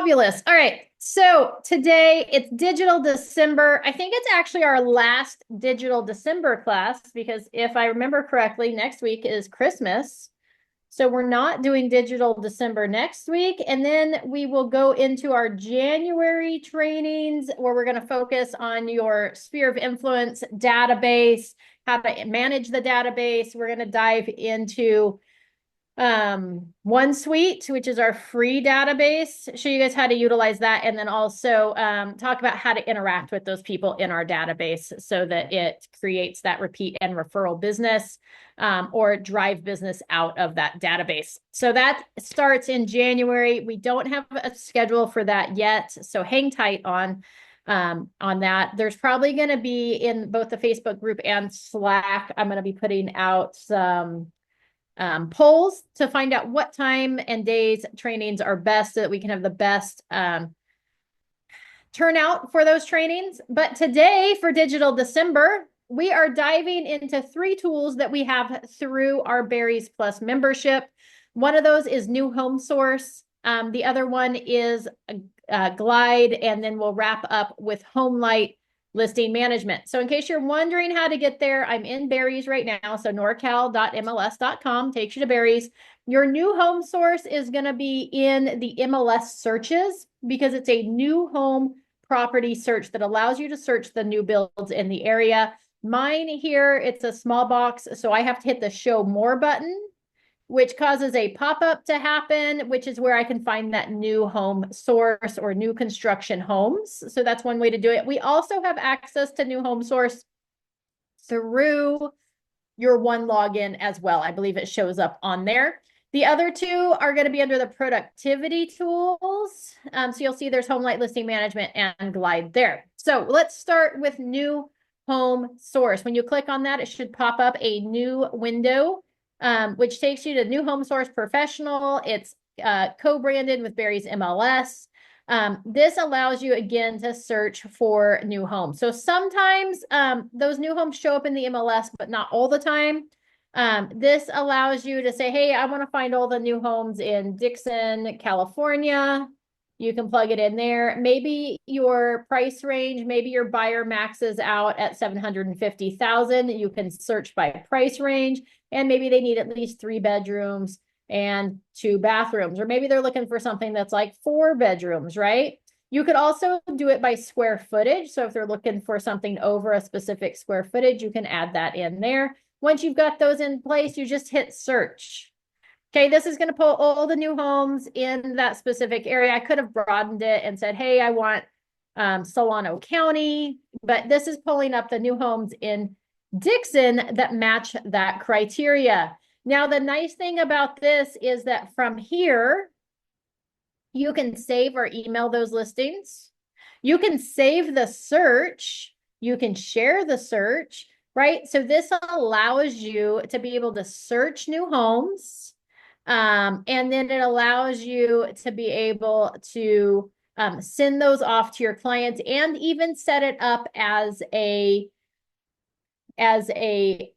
Fabulous. All right. So today it's Digital December. I think it's actually our last Digital December class because if I remember correctly, next week is Christmas. So we're not doing Digital December next week. And then we will go into our January trainings where we're going to focus on your sphere of influence database, how to manage the database. We're going to dive into OneSuite, which is our free database, show you guys how to utilize that, and then also talk about how to interact with those people in our database so that it creates that repeat and referral business or drive business out of that database. So that starts in January. We don't have a schedule for that yet, so hang tight on that. There's probably going to be in both the Facebook group and Slack, I'm going to be putting out some polls to find out what time and days trainings are best so that we can have the best turnout for those trainings. But today for Digital December, we are diving into 3 tools that we have through our Berries Plus membership. One of those is New Home Source. The other one is Glide, and then we'll wrap up with Homelight listing management. So in case you're wondering how to get there, I'm in Berries right now. So norcal.mls.com takes you to Berries. Your new home source is going to be in the MLS searches because it's a new home property search that allows you to search the new builds in the area. Mine here, it's a small box, so I have to hit the show more button, which causes a pop-up to happen, which is where I can find that new home source or new construction homes. So that's one way to do it. We also have access to new home source through your one login as well. I believe it shows up on there. The other 2 are going to be under the productivity tools. So you'll see there's Homelight listing management and Glide there. So let's start with new home source. When you click on that, it should pop up a new window, which takes you to New Home Source Professional. It's co-branded with Berries MLS. This allows you, again, to search for new homes. So sometimes those new homes show up in the MLS, but not all the time. This allows you to say, hey, I want to find all the new homes in Dixon, California. You can plug it in there. Maybe your price range, maybe your buyer maxes out at 750,000. You can search by price range, and maybe they need at least 3 bedrooms and 2 bathrooms, or maybe they're looking for something that's like 4 bedrooms, right? You could also do it by square footage. So if they're looking for something over a specific square footage, you can add that in there. Once you've got those in place, you just hit search. Okay, this is going to pull all the new homes in that specific area. I could have broadened it and said, hey, I want Solano County, but this is pulling up the new homes in Dixon that match that criteria. Now, the nice thing about this is that from here, you can save or email those listings. You can save the search. You can share the search, right? So this allows you to be able to search new homes. And then it allows you to be able to send those off to your clients and even set it up as a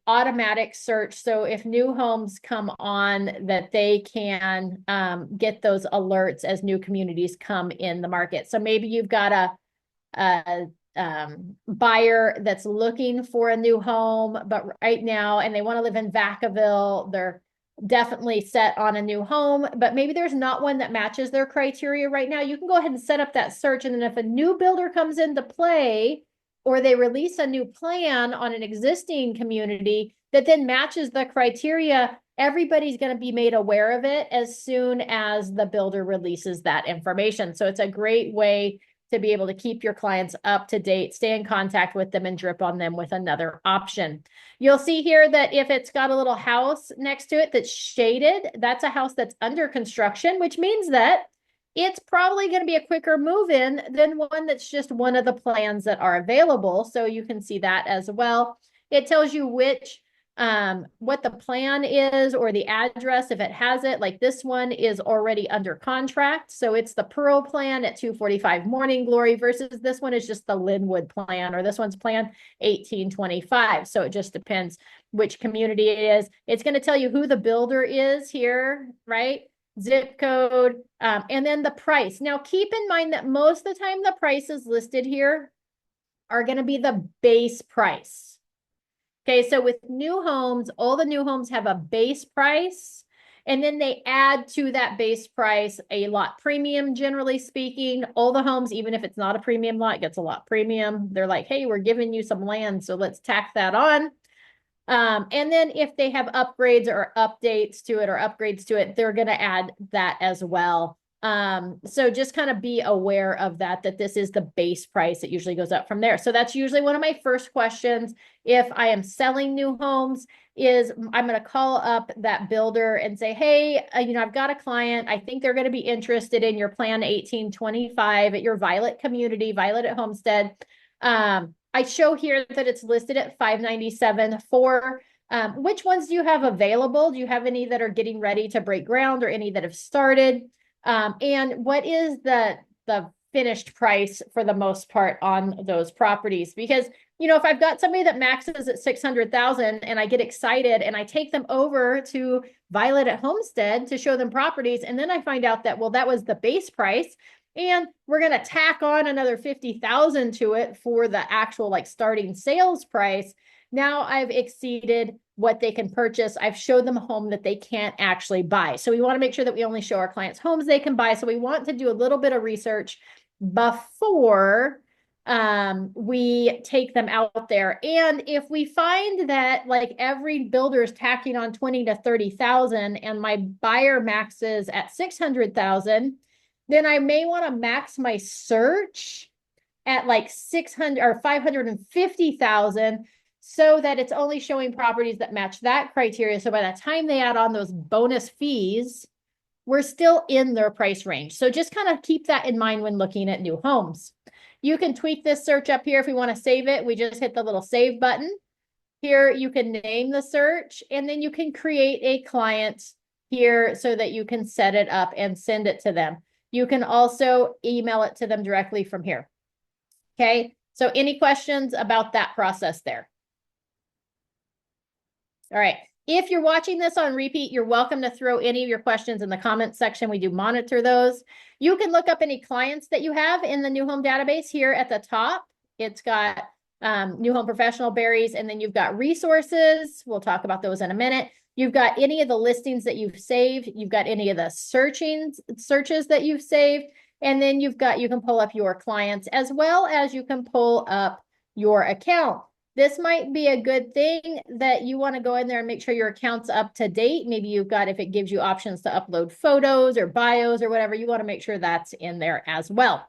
automatic search. So if new homes come on, that they can get those alerts as new communities come in the market. So maybe you've got a buyer that's looking for a new home, but right now, and they want to live in Vacaville, they're definitely set on a new home, but maybe there's not one that matches their criteria right now. You can go ahead and set up that search. And then if a new builder comes into play, or they release a new plan on an existing community that then matches the criteria, everybody's going to be made aware of it as soon as the builder releases that information. So it's a great way to be able to keep your clients up to date, stay in contact with them, and drip on them with another option. You'll see here that if it's got a little house next to it that's shaded, that's a house that's under construction, which means that it's probably going to be a quicker move-in than one that's just one of the plans that are available. So you can see that as well. It tells you what the plan is or the address if it has it. Like this one is already under contract. So it's the Pearl plan at 245 Morning Glory versus this one is just the Linwood plan, or this one's plan 1825. So it just depends which community it is. It's going to tell you who the builder is here, right? zip code, and then the price. Now, keep in mind that most of the time the prices listed here are going to be the base price. Okay, so with new homes, all the new homes have a base price, and then they add to that base price a lot premium, generally speaking. All the homes, even if it's not a premium lot, gets a lot premium. They're like, hey, we're giving you some land, so let's tack that on. And then if they have upgrades or updates to it or upgrades to it, they're going to add that as well. So just kind of be aware of that, that this is the base price. It usually goes up from there. So that's usually one of my first questions. If I am selling new homes, is I'm going to call up that builder and say, hey, I've got a client. I think they're going to be interested in your Plan 1825 at your Violet community, Violet at Homestead. I show here that it's listed at $597 for which ones do you have available? Do you have any that are getting ready to break ground or any that have started? And what is the finished price for the most part on those properties? Because, if I've got somebody that maxes at 600,000 and I get excited and I take them over to Violet at Homestead to show them properties, and then I find out that, well, that was the base price, and we're going to tack on another 50,000 to it for the actual like starting sales price. Now I've exceeded what they can purchase. I've showed them a home that they can't actually buy. So we want to make sure that we only show our clients homes they can buy. So we want to do a little bit of research before we take them out there. And if we find that like every builder is tacking on 20 to 30,000 and my buyer maxes at 600,000, then I may want to max my search at like 600 or 550,000 so that it's only showing properties that match that criteria. So by the time they add on those bonus fees, we're still in their price range. So just kind of keep that in mind when looking at new homes. You can tweak this search up here if we want to save it. We just hit the little save button. Here you can name the search, and then you can create a client here so that you can set it up and send it to them. You can also email it to them directly from here. Okay, so any questions about that process there? All right. If you're watching this on repeat, you're welcome to throw any of your questions in the comments section. We do monitor those. You can look up any clients that you have in the new home database here at the top. It's got new home professional berries, and then you've got resources. We'll talk about those in a minute. You've got any of the listings that you've saved. You've got any of the searches that you've saved. And then you can pull up your clients as well as you can pull up your account. This might be a good thing that you want to go in there and make sure your account's up to date. Maybe if it gives you options to upload photos or bios or whatever, you want to make sure that's in there as well.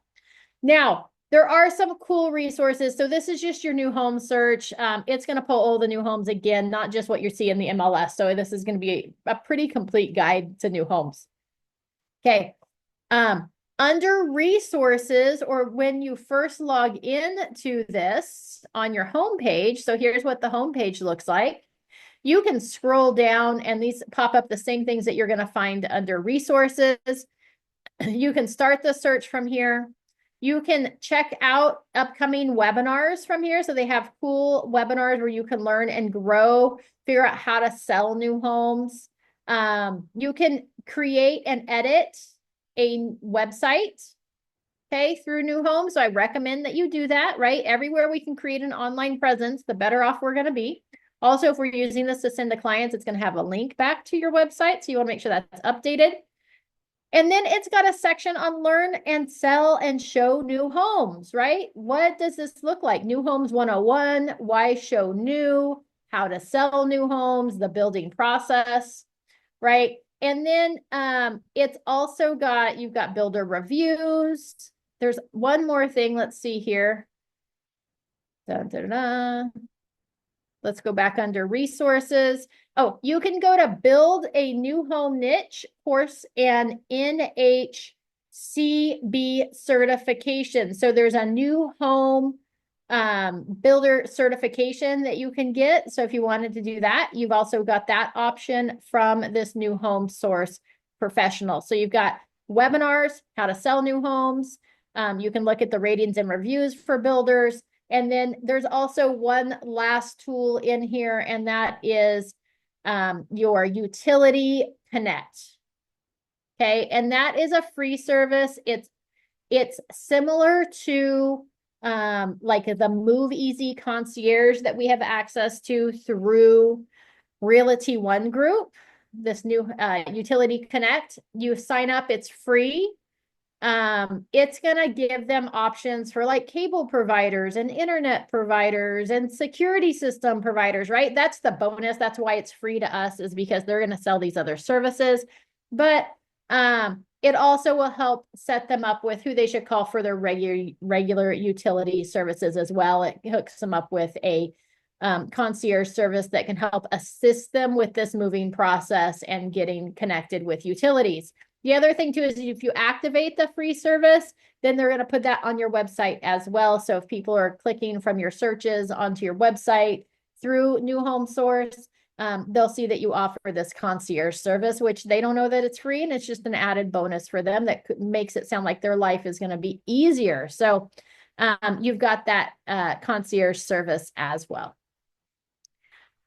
Now, there are some cool resources. So this is just your new home search. It's going to pull all the new homes again, not just what you see in the MLS. So this is going to be a pretty complete guide to new homes. Okay. Under resources, or when you first log in to this on your home page, so here's what the home page looks like. You can scroll down and these pop up the same things that you're going to find under resources. You can start the search from here. You can check out upcoming webinars from here. So they have cool webinars where you can learn and grow, figure out how to sell new homes. You can create and edit a website, okay, through new homes. So I recommend that you do that, right? Everywhere we can create an online presence, the better off we're going to be. Also, if we're using this to send to clients, it's going to have a link back to your website. So you want to make sure that's updated. And then it's got a section on learn and sell and show new homes, right? What does this look like? New Homes 101, why show new, how to sell new homes, the building process, right? And then it's also you've got builder reviews. There's one more thing. Let's see here. Dun, dun, dun. Let's go back under resources. Oh, you can go to build a new home niche course and NHCB certification. So there's a new home builder certification that you can get. So if you wanted to do that, you've also got that option from this new home source professional. So you've got webinars, how to sell new homes. You can look at the ratings and reviews for builders. And then there's also one last tool in here, and that is your utility connect. Okay, and that is a free service. It's similar to like the Move Easy concierge that we have access to through Realty One Group, this new Utility Connect. You sign up, it's free. It's gonna give them options for like cable providers and internet providers and security system providers, right? That's the bonus. That's why it's free to us, is because they're gonna sell these other services. But it also will help set them up with who they should call for their regular utility services as well. It hooks them up with a concierge service that can help assist them with this moving process and getting connected with utilities. The other thing too is if you activate the free service, then they're going to put that on your website as well. So if people are clicking from your searches onto your website through New Home Source, they'll see that you offer this concierge service, which they don't know that it's free, and it's just an added bonus for them that makes it sound like their life is going to be easier. So you've got that concierge service as well.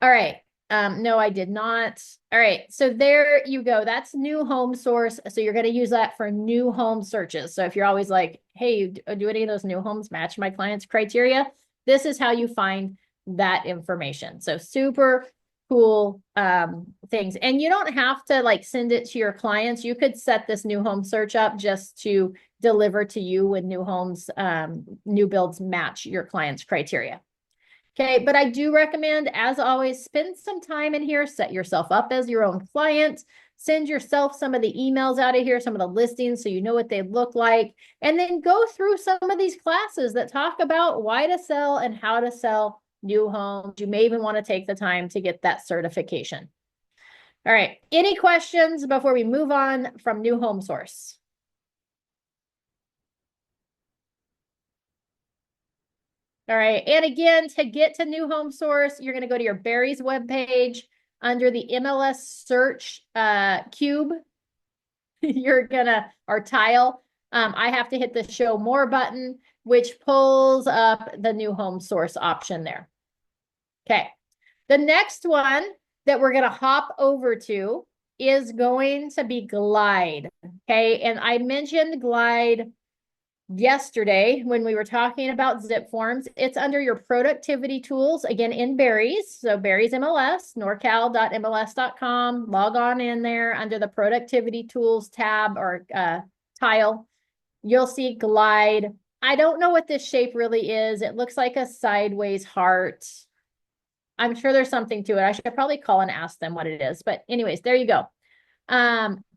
All right. No, I did not. All right. So there you go. That's New Home Source. So you're going to use that for new home searches. So if you're always like, hey, do any of those new homes match my client's criteria? This is how you find that information. So super cool things. And you don't have to like send it to your clients. You could set this new home search up just to deliver to you when new homes, new builds match your client's criteria. Okay, but I do recommend, as always, spend some time in here, set yourself up as your own client, send yourself some of the emails out of here, some of the listings so you know what they look like, and then go through some of these classes that talk about why to sell and how to sell new homes. You may even want to take the time to get that certification. All right, any questions before we move on from New Home Source? All right. And again, to get to New Home Source, you're going to go to your Barry's webpage under the MLS search cube. You're going to, or tile. I have to hit the show more button, which pulls up the New Home Source option there. Okay. The next one that we're going to hop over to is going to be Glide. Okay. And I mentioned Glide yesterday when we were talking about zip forms. It's under your productivity tools, again, in Barry's. So Barry's MLS, norcal.mls.com. Log on in there under the productivity tools tab or tile. You'll see Glide. I don't know what this shape really is. It looks like a sideways heart. I'm sure there's something to it. I should probably call and ask them what it is. But anyways, there you go.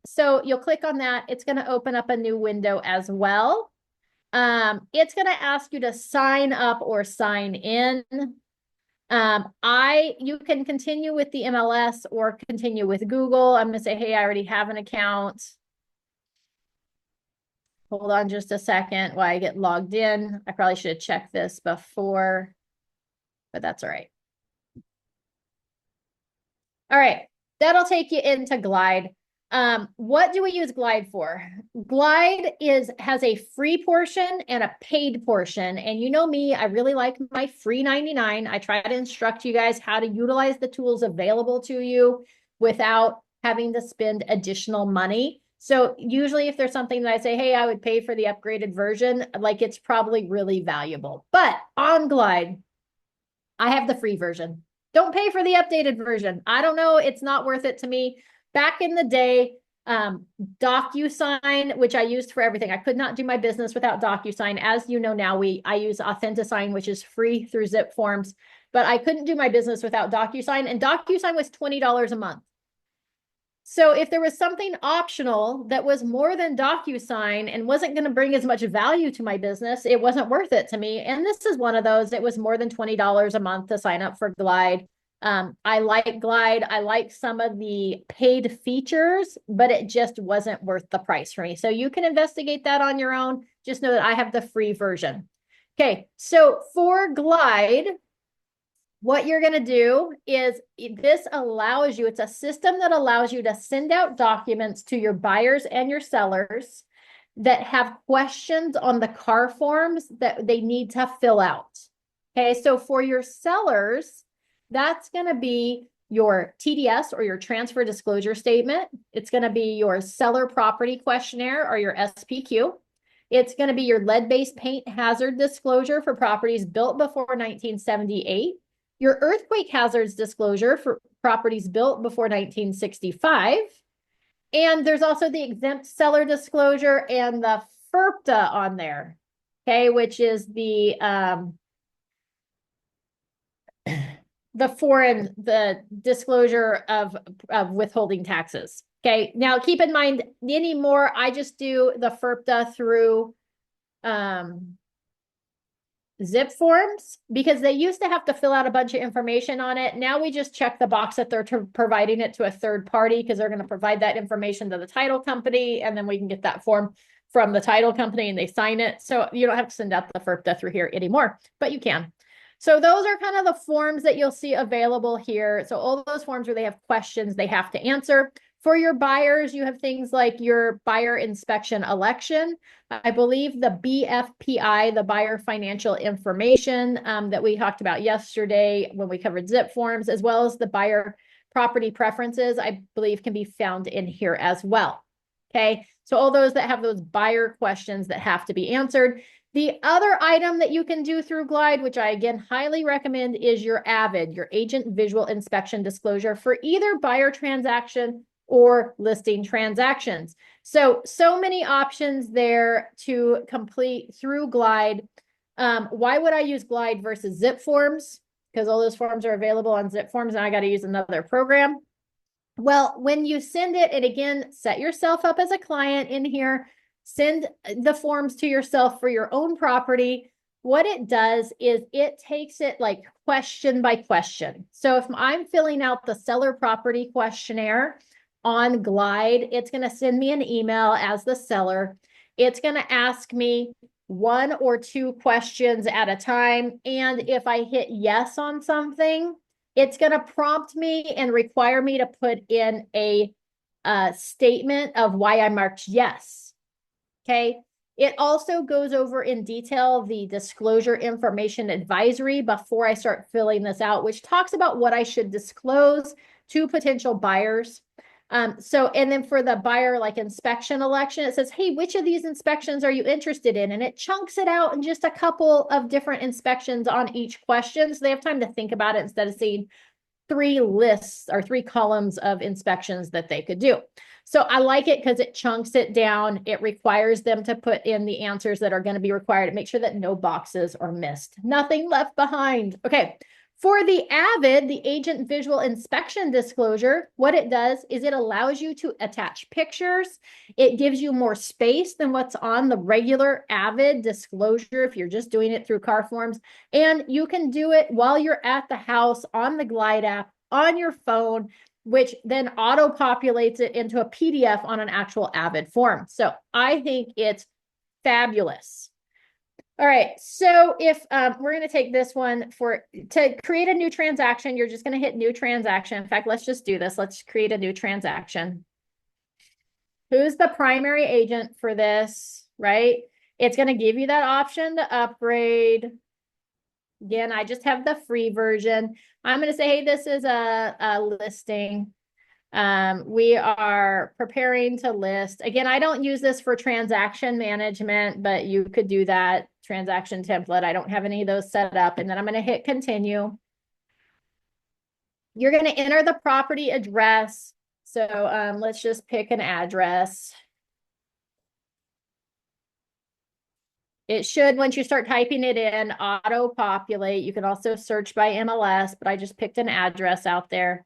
So you'll click on that. It's going to open up a new window as well. It's going to ask you to sign up or sign in. You can continue with the MLS or continue with Google. I'm going to say, hey, I already have an account. Hold on just a second while I get logged in. I probably should have checked this before, but that's all right. All right, that'll take you into Glide. What do we use Glide for? Glide has a free portion and a paid portion. And you know me, I really like my free 99. I try to instruct you guys how to utilize the tools available to you without having to spend additional money. So usually if there's something that I say, hey, I would pay for the upgraded version, like it's probably really valuable. But on Glide, I have the free version. Don't pay for the updated version. I don't know. It's not worth it to me. Back in the day, DocuSign, which I used for everything. I could not do my business without DocuSign. As you know now, I use AuthentiSign, which is free through Zip Forms, but I couldn't do my business without DocuSign, and DocuSign was $20 a month. So if there was something optional that was more than DocuSign and wasn't going to bring as much value to my business, it wasn't worth it to me. And this is one of those. It was more than $20 a month to sign up for Glide. I like Glide. I like some of the paid features, but it just wasn't worth the price for me. So you can investigate that on your own. Just know that I have the free version. Okay, so for Glide, what you're going to do is this allows you, it's a system that allows you to send out documents to your buyers and your sellers that have questions on the car forms that they need to fill out. Okay, so for your sellers, that's going to be your TDS or your transfer disclosure statement. It's going to be your seller property questionnaire or your SPQ. It's going to be your lead-based paint hazard disclosure for properties built before 1978. Your earthquake hazards disclosure for properties built before 1965. And there's also the exempt seller disclosure and the FERPTA on there, okay, which is the disclosure of withholding taxes. Okay, now keep in mind anymore, I just do the FERPTA through zip forms because they used to have to fill out a bunch of information on it. Now we just check the box that they're providing it to a third party because they're going to provide that information to the title company, and then we can get that form from the title company and they sign it. So you don't have to send out the FERPTA through here anymore, but you can. So those are kind of the forms that you'll see available here. So all those forms where they have questions they have to answer. For your buyers, you have things like your buyer inspection election. I believe the BFPI, the buyer financial information that we talked about yesterday when we covered zip forms, as well as the buyer property preferences, I believe can be found in here as well. Okay, so all those that have those buyer questions that have to be answered. The other item that you can do through Glide, which I again highly recommend, is your AVID, your agent visual inspection disclosure for either buyer transaction or listing transactions. So many options there to complete through Glide. Why would I use Glide versus zip forms? Because all those forms are available on zip forms and I got to use another program. Well, when you send it, and again, set yourself up as a client in here, send the forms to yourself for your own property. What it does is it takes it like question by question. So if I'm filling out the seller property questionnaire on Glide, it's going to send me an email as the seller. It's going to ask me 1 or 2 questions at a time. And if I hit yes on something, it's going to prompt me and require me to put in a statement of why I marked yes. Okay. It also goes over in detail the disclosure information advisory before I start filling this out, which talks about what I should disclose to potential buyers. And then for the buyer like inspection election, it says, hey, which of these inspections are you interested in? And it chunks it out in just a couple of different inspections on each question. So they have time to think about it instead of seeing 3 lists or 3 columns of inspections that they could do. So I like it because it chunks it down. It requires them to put in the answers that are going to be required to make sure that no boxes are missed. Nothing left behind. Okay. For the AVID, the agent visual inspection disclosure, what it does is it allows you to attach pictures. It gives you more space than what's on the regular AVID disclosure if you're just doing it through car forms. And you can do it while you're at the house on the Glide app on your phone, which then auto-populates it into a PDF on an actual AVID form. So I think it's fabulous. All right, so if we're going to take this one to create a new transaction, you're just going to hit new transaction. In fact, let's just do this. Let's create a new transaction. Who's the primary agent for this, right? It's going to give you that option to upgrade. Again, I just have the free version. I'm going to say, hey, this is a listing. We are preparing to list. Again, I don't use this for transaction management, but you could do that. Transaction template. I don't have any of those set up. And then I'm going to hit continue. You're going to enter the property address. So let's just pick an address. It should, once you start typing it in, auto-populate. You can also search by MLS, but I just picked an address out there.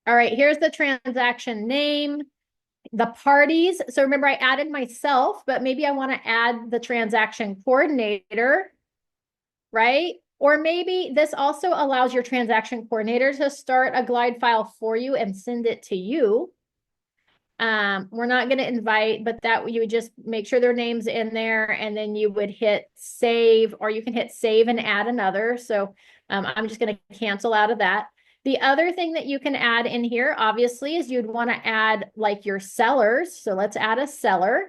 All right, here's the transaction name, the parties. So remember, I added myself, but maybe I want to add the transaction coordinator, right? Or maybe this also allows your transaction coordinator to start a Glide file for you and send it to you. We're not going to invite, but that you would just make sure their name's in there, and then you would hit save, or you can hit save and add another. So I'm just going to cancel out of that. The other thing that you can add in here, obviously, is you'd want to add like your sellers. So let's add a seller.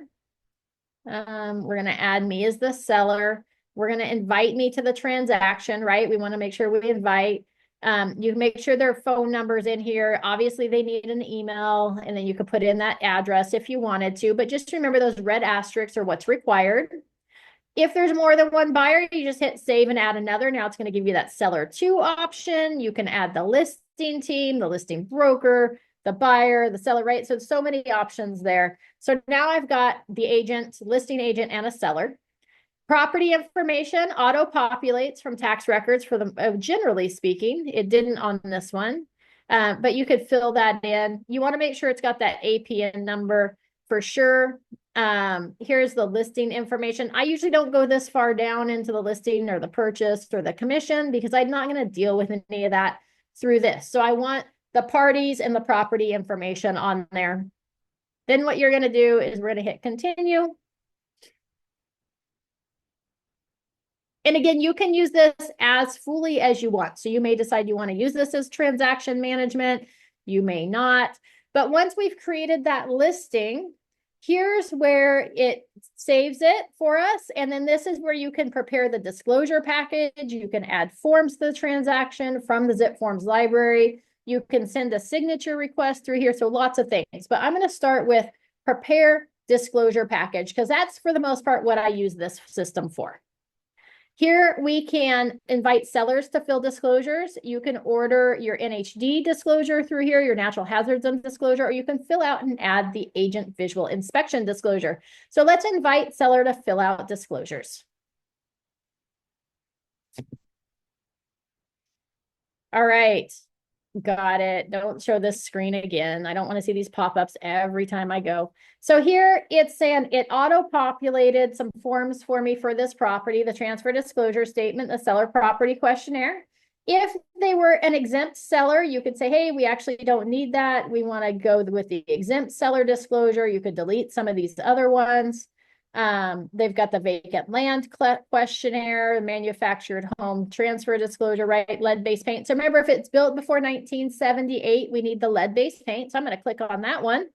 We're going to add me as the seller. We're going to invite me to the transaction, right? We want to make sure we invite. You can make sure their phone numbers in here. Obviously, they need an email, and then you could put in that address if you wanted to, but just remember those red asterisks are what's required. If there's more than one buyer, you just hit save and add another. Now it's going to give you that seller two option. You can add the listing team, the listing broker, the buyer, the seller, right? So many options there. So now I've got the agent, listing agent, and a seller. Property information auto-populates from tax records for the, generally speaking. It didn't on this one, but you could fill that in. You want to make sure it's got that APN number for sure. Here's the listing information. I usually don't go this far down into the listing or the purchase or the commission because I'm not going to deal with any of that through this. So I want the parties and the property information on there. Then what you're going to do is we're going to hit continue. And again, you can use this as fully as you want. So you may decide you want to use this as transaction management. You may not. But once we've created that listing, here's where it saves it for us. And then this is where you can prepare the disclosure package. You can add forms to the transaction from the Zip Forms library. You can send a signature request through here. So lots of things. But I'm going to start with prepare disclosure package because that's for the most part what I use this system for. Here we can invite sellers to fill disclosures. You can order your NHD disclosure through here, your natural hazards disclosure, or you can fill out and add the agent visual inspection disclosure. So let's invite seller to fill out disclosures. All right. Got it. Don't show this screen again. I don't want to see these pop-ups every time I go. So here it's saying it auto-populated some forms for me for this property, the transfer disclosure statement, the seller property questionnaire. If they were an exempt seller, you could say, hey, we actually don't need that. We want to go with the exempt seller disclosure. You could delete some of these other ones. They've got the vacant land questionnaire, manufactured home transfer disclosure, right? Lead-based paint. So remember, if it's built before 1978, we need the lead-based paint. So I'm going to click on that one.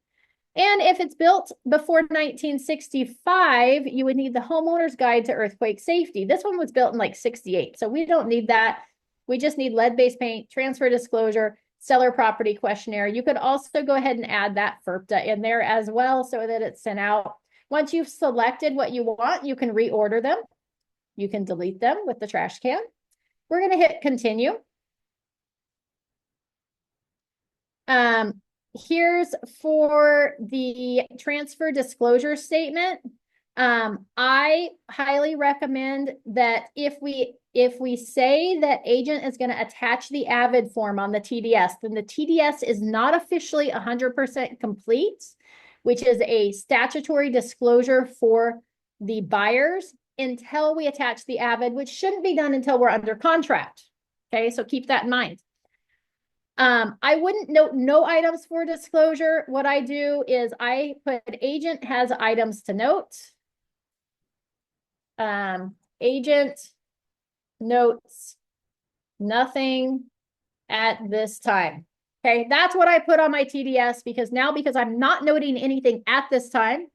And if it's built before 1965, you would need the homeowner's guide to earthquake safety. This one was built in like 68. So we don't need that. We just need lead-based paint, transfer disclosure, seller property questionnaire. You could also go ahead and add that FERPTA in there as well so that it's sent out. Once you've selected what you want, you can reorder them. You can delete them with the trash can. We're going to hit continue. Here's for the transfer disclosure statement. I highly recommend that if we say that agent is going to attach the AVID form on the TDS, then the TDS is not officially 100% complete, which is a statutory disclosure for the buyers until we attach the AVID, which shouldn't be done until we're under contract. Okay, so keep that in mind. I wouldn't note no items for disclosure. What I do is I put agent has items to note. Agent notes nothing at this time. Okay, that's what I put on my TDS because I'm not noting anything at this time,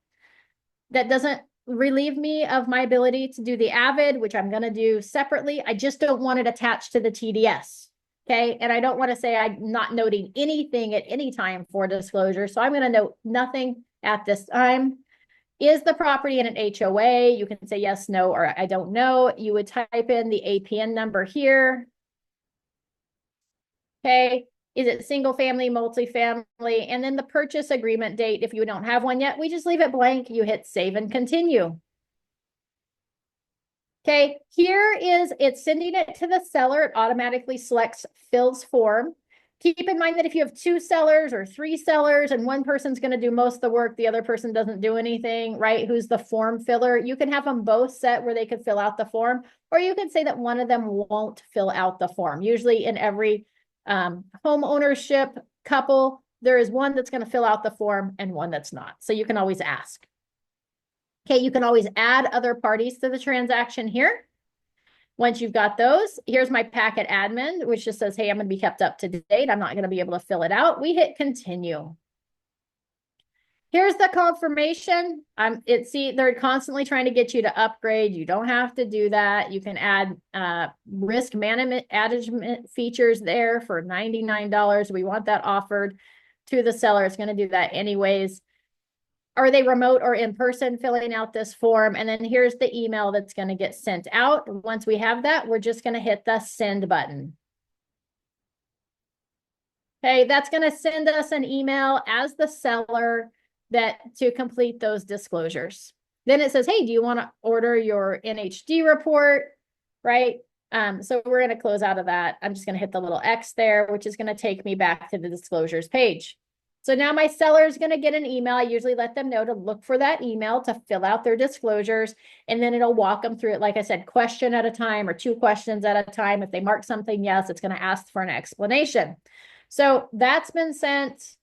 that doesn't relieve me of my ability to do the AVID, which I'm going to do separately. I just don't want it attached to the TDS. Okay, and I don't want to say I'm not noting anything at any time for disclosure. So I'm going to note nothing at this time. Is the property in an HOA? You can say yes, no, or I don't know. You would type in the APN number here. Okay. Is it single family, multifamily? And then the purchase agreement date. If you don't have one yet, we just leave it blank. You hit save and continue. Okay, here is it's sending it to the seller. It automatically selects fills form. Keep in mind that if you have two sellers or three sellers and one person's going to do most of the work, the other person doesn't do anything, right? Who's the form filler? You can have them both set where they could fill out the form, or you can say that one of them won't fill out the form. Usually in every home ownership couple, there is one that's going to fill out the form and one that's not. So you can always ask. Okay, you can always add other parties to the transaction here. Once you've got those, here's my packet admin, which just says, hey, I'm going to be kept up to date. I'm not going to be able to fill it out. We hit continue. Here's the confirmation. See, they're constantly trying to get you to upgrade. You don't have to do that. You can add risk management features there for $99. We want that offered to the seller. It's going to do that anyways. Are they remote or in person filling out this form? And then here's the email that's going to get sent out. Once we have that, we're just going to hit the send button. Okay, that's going to send us an email as the seller to complete those disclosures. Then it says, hey, do you want to order your NHD report? Right? So we're going to close out of that. I'm just going to hit the little X there, which is going to take me back to the disclosures page. So now my seller is going to get an email. I usually let them know to look for that email to fill out their disclosures, and then it'll walk them through it. Like I said, question at a time or 2 questions at a time. If they mark something yes, it's going to ask for an explanation. So that's been sent.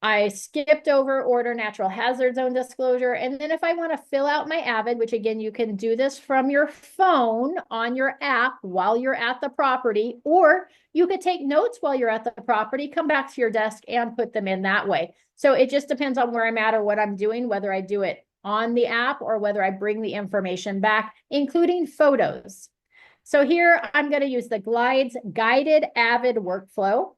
I skipped over order natural hazard zone disclosure. And then if I want to fill out my Avid, which again, you can do this from your phone on your app while you're at the property, or you could take notes while you're at the property, come back to your desk and put them in that way. So it just depends on where I'm at or what I'm doing, whether I do it on the app or whether I bring the information back, including photos. So here I'm going to use the Glides guided Avid workflow.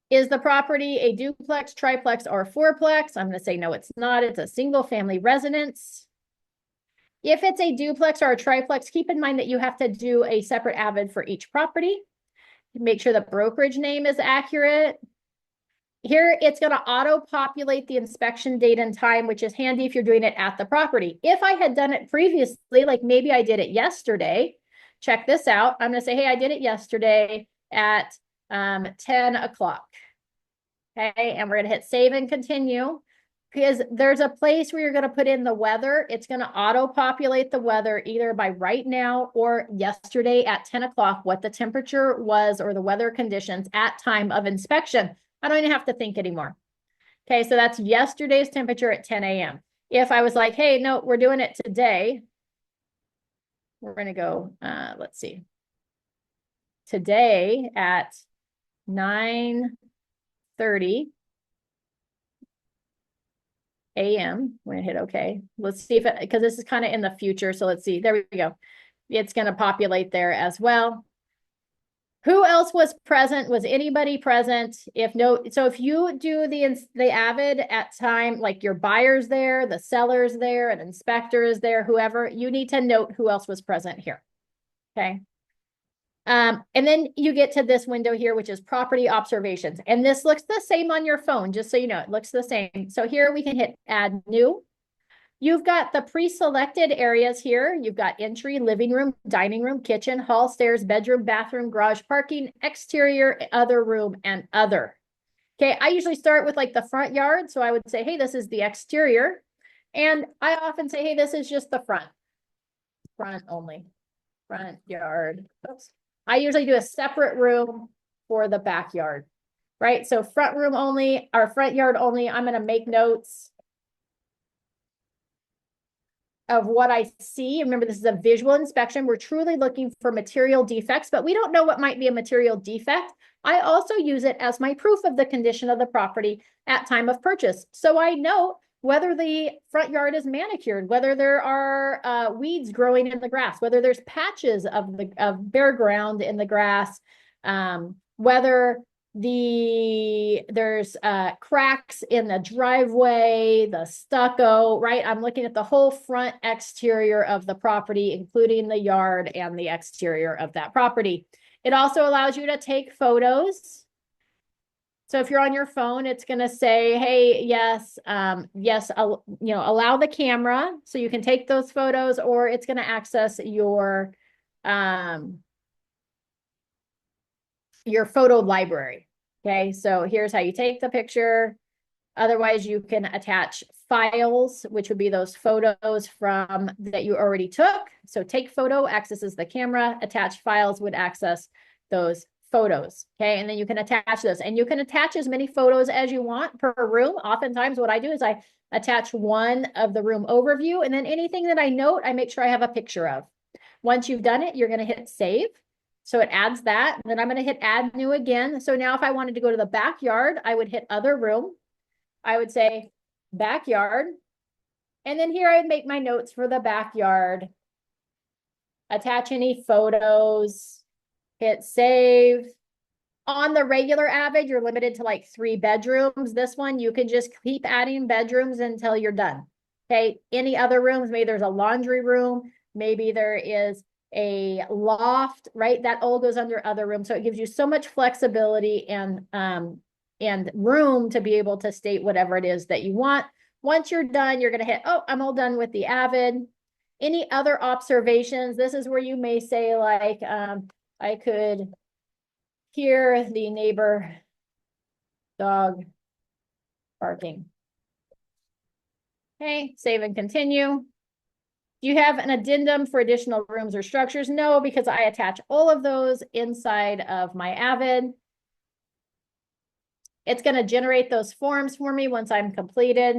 Is the property a duplex, triplex, or fourplex? I'm going to say no, it's not. It's a single family residence. If it's a duplex or a triplex, keep in mind that you have to do a separate Avid for each property. Make sure the brokerage name is accurate. Here, it's going to auto-populate the inspection date and time, which is handy if you're doing it at the property. If I had done it previously, like maybe I did it yesterday, check this out. I'm going to say, hey, I did it yesterday at 10 o'clock. Okay, and we're going to hit save and continue because there's a place where you're going to put in the weather. It's going to auto-populate the weather either by right now or yesterday at 10 o'clock, what the temperature was or the weather conditions at time of inspection. I don't even have to think anymore. Okay, so that's yesterday's temperature at 10 a.m. If I was like, hey, no, we're doing it today, we're going to go, let's see, today at 9:30 a.m. We're gonna hit okay. Let's see if it, because this is kind of in the future. So let's see. There we go. It's going to populate there as well. Who else was present? Was anybody present? If no, so if you do the Avid at time, like your buyer's there, the seller's there, an inspector is there, whoever, you need to note who else was present here. Okay. And then you get to this window here, which is property observations. And this looks the same on your phone, just so you know, it looks the same. So here we can hit add new. You've got the pre-selected areas here. You've got entry, living room, dining room, kitchen, hall, stairs, bedroom, bathroom, garage, parking, exterior, other room, and other. Okay, I usually start with like the front yard. So I would say, hey, this is the exterior. And I often say, hey, this is just the front. Front only. Front yard. Oops. I usually do a separate room for the backyard, right? So front room only, or front yard only. I'm going to make notes of what I see. Remember, this is a visual inspection. We're truly looking for material defects, but we don't know what might be a material defect. I also use it as my proof of the condition of the property at time of purchase. So I know whether the front yard is manicured, whether there are weeds growing in the grass, whether there's patches of bare ground in the grass, whether there's cracks in the driveway, the stucco, right? I'm looking at the whole front exterior of the property, including the yard and the exterior of that property. It also allows you to take photos. So if you're on your phone, it's going to say, hey, yes, yes, allow the camera so you can take those photos, or it's going to access your photo library. Okay, so here's how you take the picture. Otherwise, you can attach files, which would be those photos from that you already took. So take photo accesses the camera, attach files would access those photos. Okay, and then you can attach those, and you can attach as many photos as you want per room. Oftentimes what I do is I attach one of the room overview, and then anything that I note, I make sure I have a picture of. Once you've done it, you're going to hit save. So it adds that, and then I'm going to hit add new again. So now if I wanted to go to the backyard, I would hit other room. I would say backyard. And then here I would make my notes for the backyard. Attach any photos, hit save. On the regular Avid, you're limited to like 3 bedrooms. This one, you can just keep adding bedrooms until you're done. Okay, any other rooms, maybe there's a laundry room, maybe there is a loft, right? That all goes under other rooms. So it gives you so much flexibility and room to be able to state whatever it is that you want. Once you're done, you're going to hit, oh, I'm all done with the Avid. Any other observations? This is where you may say like, I could hear the neighbor dog barking. Okay, save and continue. Do you have an addendum for additional rooms or structures? No, because I attach all of those inside of my Avid. It's going to generate those forms for me once I'm completed.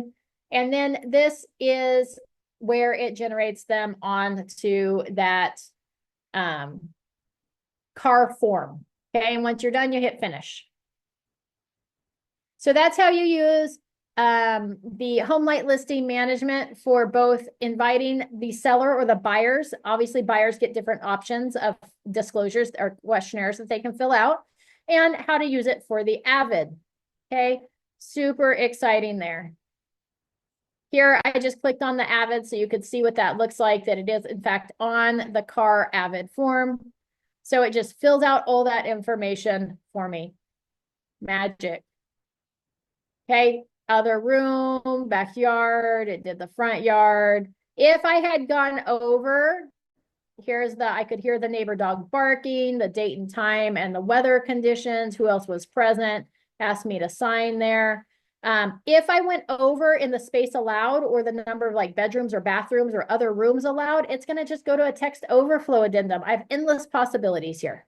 And then this is where it generates them onto that car form. Okay, and once you're done, you hit finish. So that's how you use the Homelight listing management for both inviting the seller or the buyers. Obviously, buyers get different options of disclosures or questionnaires that they can fill out, and how to use it for the Avid. Okay, super exciting there. Here, I just clicked on the Avid so you could see what that looks like, that it is in fact on the car Avid form. So it just fills out all that information for me. Magic. Okay, other room, backyard, it did the front yard. If I had gone over, I could hear the neighbor dog barking, the date and time, and the weather conditions, who else was present, asked me to sign there. If I went over in the space allowed or the number of like bedrooms or bathrooms or other rooms allowed, it's going to just go to a text overflow addendum. I have endless possibilities here.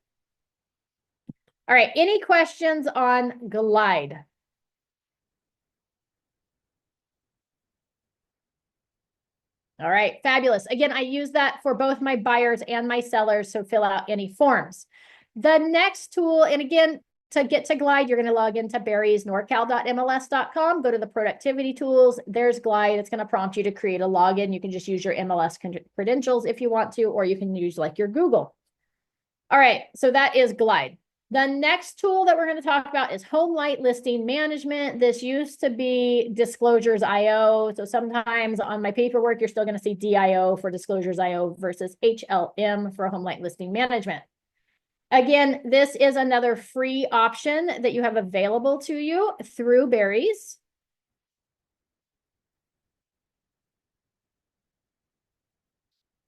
All right, any questions on Glide? All right, fabulous. Again, I use that for both my buyers and my sellers, so fill out any forms. The next tool, and again, to get to Glide, you're going to log into barrysnorcal.mls.com, go to the productivity tools. There's Glide. It's going to prompt you to create a login. You can just use your MLS credentials if you want to, or you can use like your Google. All right, so that is Glide. The next tool that we're going to talk about is Homelight Listing Management. This used to be Disclosures.io. So sometimes on my paperwork, you're still going to see DIO for Disclosures.io versus HLM for Homelight Listing Management. Again, this is another free option that you have available to you through Barry's.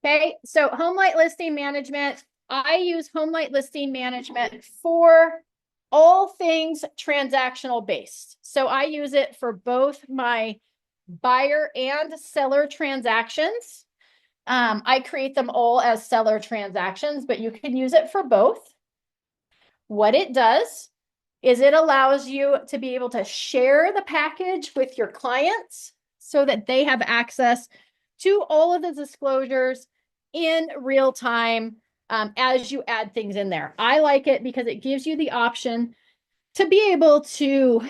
Okay, so Homelight Listing Management. I use Homelight Listing Management for all things transactional based. So I use it for both my buyer and seller transactions. I create them all as seller transactions, but you can use it for both. What it does is it allows you to be able to share the package with your clients so that they have access to all of the disclosures in real time as you add things in there. I like it because it gives you the option to be able to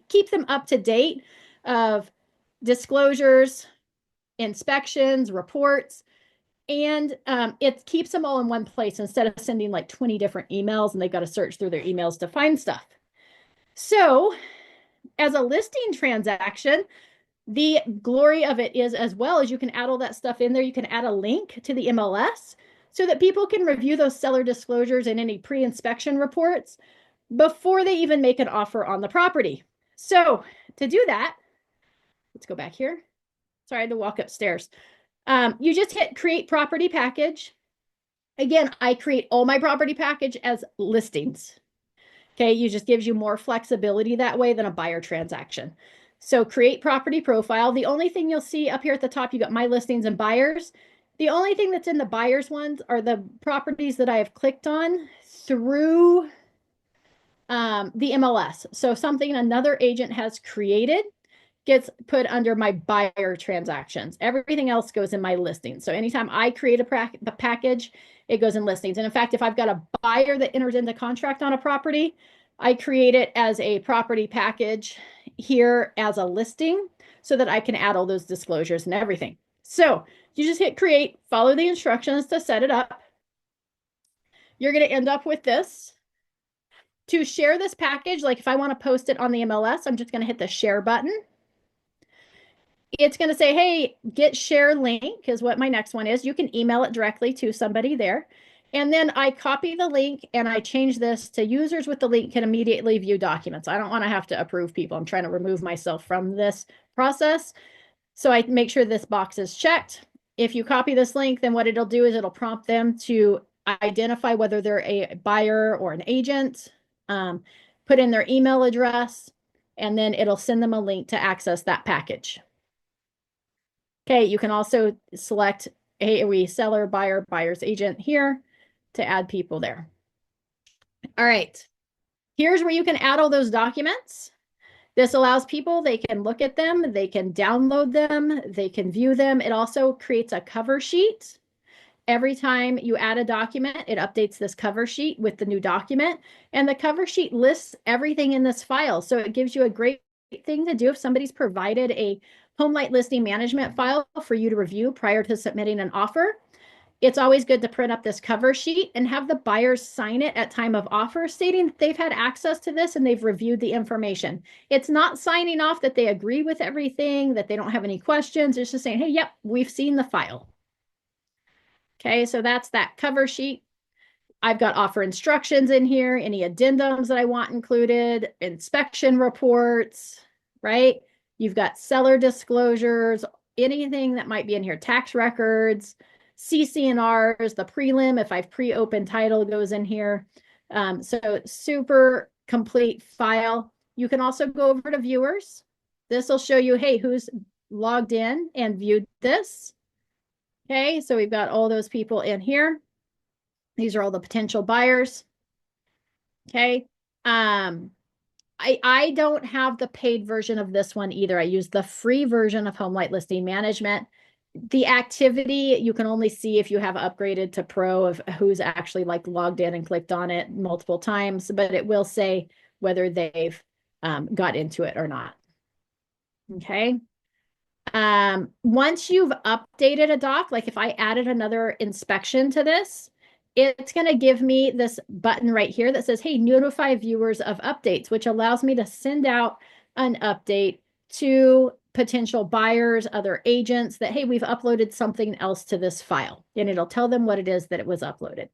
keep them up to date of disclosures, inspections, reports, and it keeps them all in one place instead of sending like 20 different emails and they've got to search through their emails to find stuff. So as a listing transaction, the glory of it is as well as you can add all that stuff in there. You can add a link to the MLS so that people can review those seller disclosures and any pre-inspection reports before they even make an offer on the property. So to do that, let's go back here. Sorry, I had to walk upstairs. You just hit create property package. Again, I create all my property package as listings. Okay, it just gives you more flexibility that way than a buyer transaction. So create property profile. The only thing you'll see up here at the top, you got my listings and buyers. The only thing that's in the buyers ones are the properties that I have clicked on through the MLS. So something another agent has created gets put under my buyer transactions. Everything else goes in my listings. So anytime I create a package, it goes in listings. And in fact, if I've got a buyer that enters into contract on a property, I create it as a property package here as a listing so that I can add all those disclosures and everything. So you just hit create, follow the instructions to set it up. You're going to end up with this. To share this package, like if I want to post it on the MLS, I'm just going to hit the share button. It's going to say, hey, get share link is what my next one is. You can email it directly to somebody there. And then I copy the link and I change this to users with the link can immediately view documents. I don't want to have to approve people. I'm trying to remove myself from this process. So I make sure this box is checked. If you copy this link, then what it'll do is it'll prompt them to identify whether they're a buyer or an agent, put in their email address, and then it'll send them a link to access that package. Okay, you can also select, hey, are we seller, buyer, buyer's agent here to add people there. All right, here's where you can add all those documents. This allows people, they can look at them, they can download them, they can view them. It also creates a cover sheet. Every time you add a document, it updates this cover sheet with the new document. And the cover sheet lists everything in this file. So it gives you a great thing to do if somebody's provided a Homelight listing management file for you to review prior to submitting an offer. It's always good to print up this cover sheet and have the buyers sign it at time of offer, stating they've had access to this and they've reviewed the information. It's not signing off that they agree with everything, that they don't have any questions. It's just saying, hey, yep, we've seen the file. Okay, so that's that cover sheet. I've got offer instructions in here, any addendums that I want included, inspection reports, right? You've got seller disclosures, anything that might be in here, tax records, CC&Rs, the prelim, if I've pre-opened title goes in here. So super complete file. You can also go over to viewers. This will show you, hey, who's logged in and viewed this. Okay, so we've got all those people in here. These are all the potential buyers. Okay. I don't have the paid version of this one either. I use the free version of Homelight Listing Management. The activity, you can only see if you have upgraded to Pro of who's actually like logged in and clicked on it multiple times, but it will say whether they've got into it or not. Okay. Once you've updated a doc, like if I added another inspection to this, it's going to give me this button right here that says, hey, notify viewers of updates, which allows me to send out an update to potential buyers, other agents that, hey, we've uploaded something else to this file, and it'll tell them what it is that it was uploaded.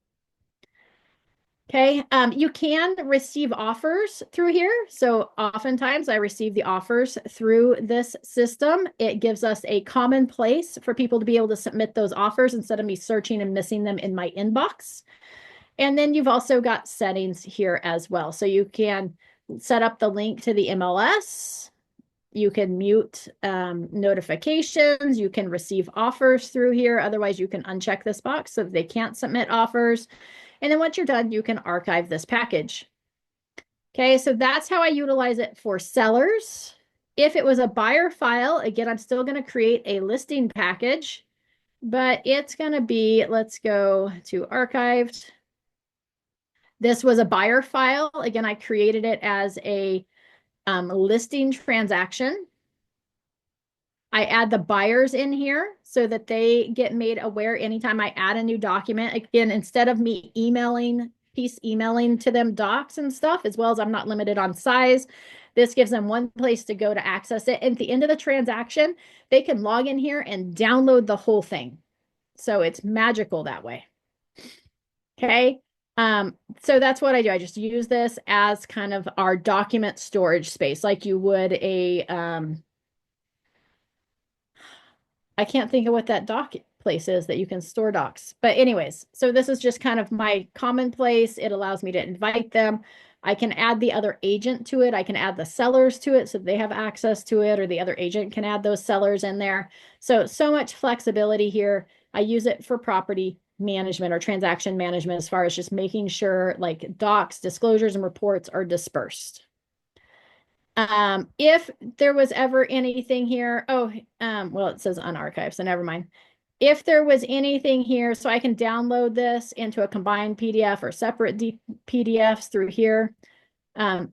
Okay, you can receive offers through here. So oftentimes I receive the offers through this system. It gives us a common place for people to be able to submit those offers instead of me searching and missing them in my inbox. And then you've also got settings here as well. So you can set up the link to the MLS. You can mute notifications. You can receive offers through here. Otherwise, you can uncheck this box so that they can't submit offers. And then once you're done, you can archive this package. Okay, so that's how I utilize it for sellers. If it was a buyer file, again, I'm still going to create a listing package, but it's going to be, let's go to archived. This was a buyer file. Again, I created it as a listing transaction. I add the buyers in here so that they get made aware anytime I add a new document. Again, instead of me emailing to them docs and stuff, as well as I'm not limited on size, this gives them one place to go to access it. And at the end of the transaction, they can log in here and download the whole thing. So it's magical that way. Okay. So that's what I do. I just use this as kind of our document storage space, like you would a, I can't think of what that doc place is that you can store docs. But anyways, so this is just kind of my common place. It allows me to invite them. I can add the other agent to it. I can add the sellers to it so they have access to it, or the other agent can add those sellers in there. So much flexibility here. I use it for property management or transaction management as far as just making sure like docs, disclosures, and reports are dispersed. If there was ever anything here, well, it says unarchived, so never mind. If there was anything here, so I can download this into a combined PDF or separate PDFs through here.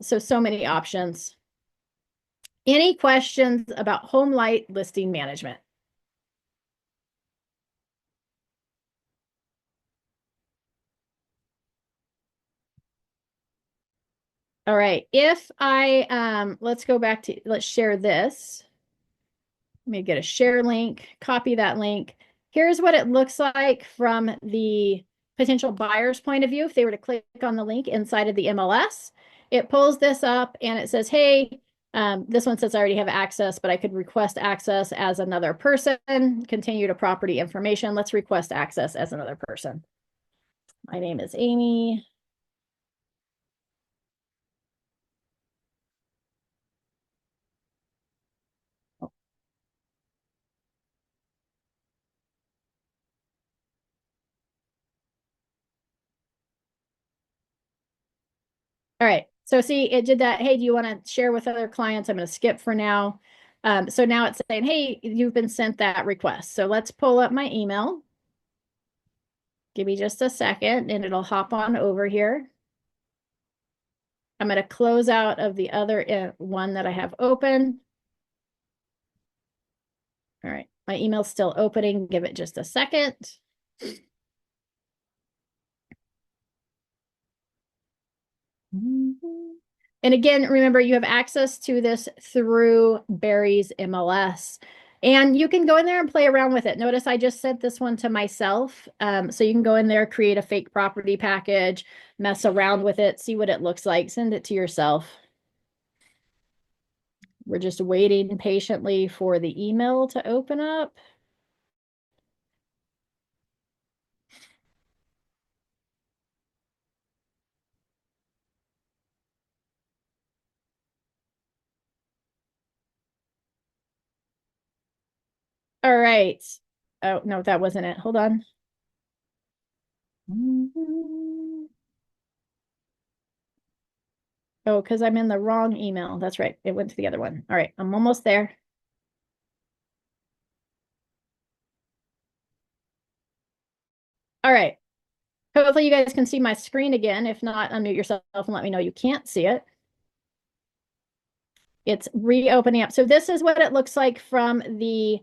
So many options. Any questions about Homelight listing management? All right. If I, let's go back to, let's share this. Let me get a share link, copy that link. Here's what it looks like from the potential buyer's point of view. If they were to click on the link inside of the MLS, it pulls this up and it says, hey, this one says I already have access, but I could request access as another person, continue to property information. Let's request access as another person. My name is Amy. All right. So see, it did that. Hey, do you want to share with other clients? I'm going to skip for now. So now it's saying, hey, you've been sent that request. So let's pull up my email. Give me just a second and it'll hop on over here. I'm going to close out of the other one that I have open. All right. My email's still opening. Give it just a second. And again, remember, you have access to this through Barry's MLS. And you can go in there and play around with it. Notice I just sent this one to myself. So you can go in there, create a fake property package, mess around with it, see what it looks like, send it to yourself. We're just waiting patiently for the email to open up. All right. Oh, no, that wasn't it. Hold on. Oh, because I'm in the wrong email. That's right. It went to the other one. All right. I'm almost there. All right. Hopefully you guys can see my screen again. If not, unmute yourself and let me know you can't see it. It's reopening up. So this is what it looks like from the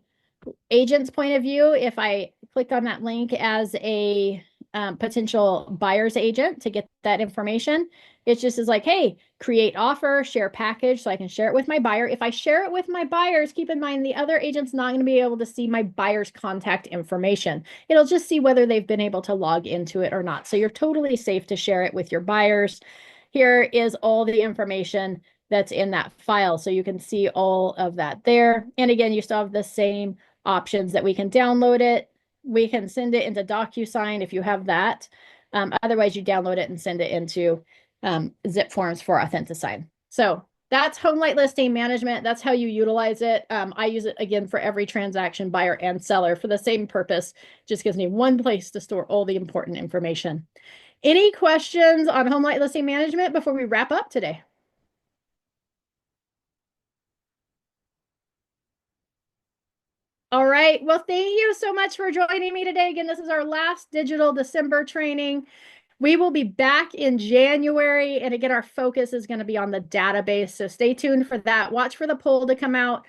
agent's point of view. If I click on that link as a potential buyer's agent to get that information, it just is like, hey, create offer, share package, so I can share it with my buyer. If I share it with my buyers, keep in mind the other agent's not going to be able to see my buyer's contact information. It'll just see whether they've been able to log into it or not. So you're totally safe to share it with your buyers. Here is all the information that's in that file. So you can see all of that there. And again, you still have the same options that we can download it. We can send it into DocuSign if you have that. Otherwise, you download it and send it into zip forms for Authentisign. So that's Homelight Listing Management. That's how you utilize it. I use it again for every transaction, buyer and seller, for the same purpose. Just gives me one place to store all the important information. Any questions on Homelight Listing Management before we wrap up today? All right. Well, thank you so much for joining me today. Again, this is our last digital December training. We will be back in January. And again, our focus is going to be on the database. So stay tuned for that. Watch for the poll to come out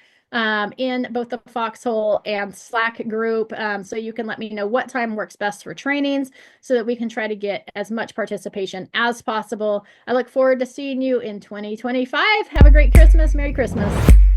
in both the Foxhole and Slack group. So you can let me know what time works best for trainings so that we can try to get as much participation as possible. I look forward to seeing you in 2025. Have a great Christmas. Merry Christmas.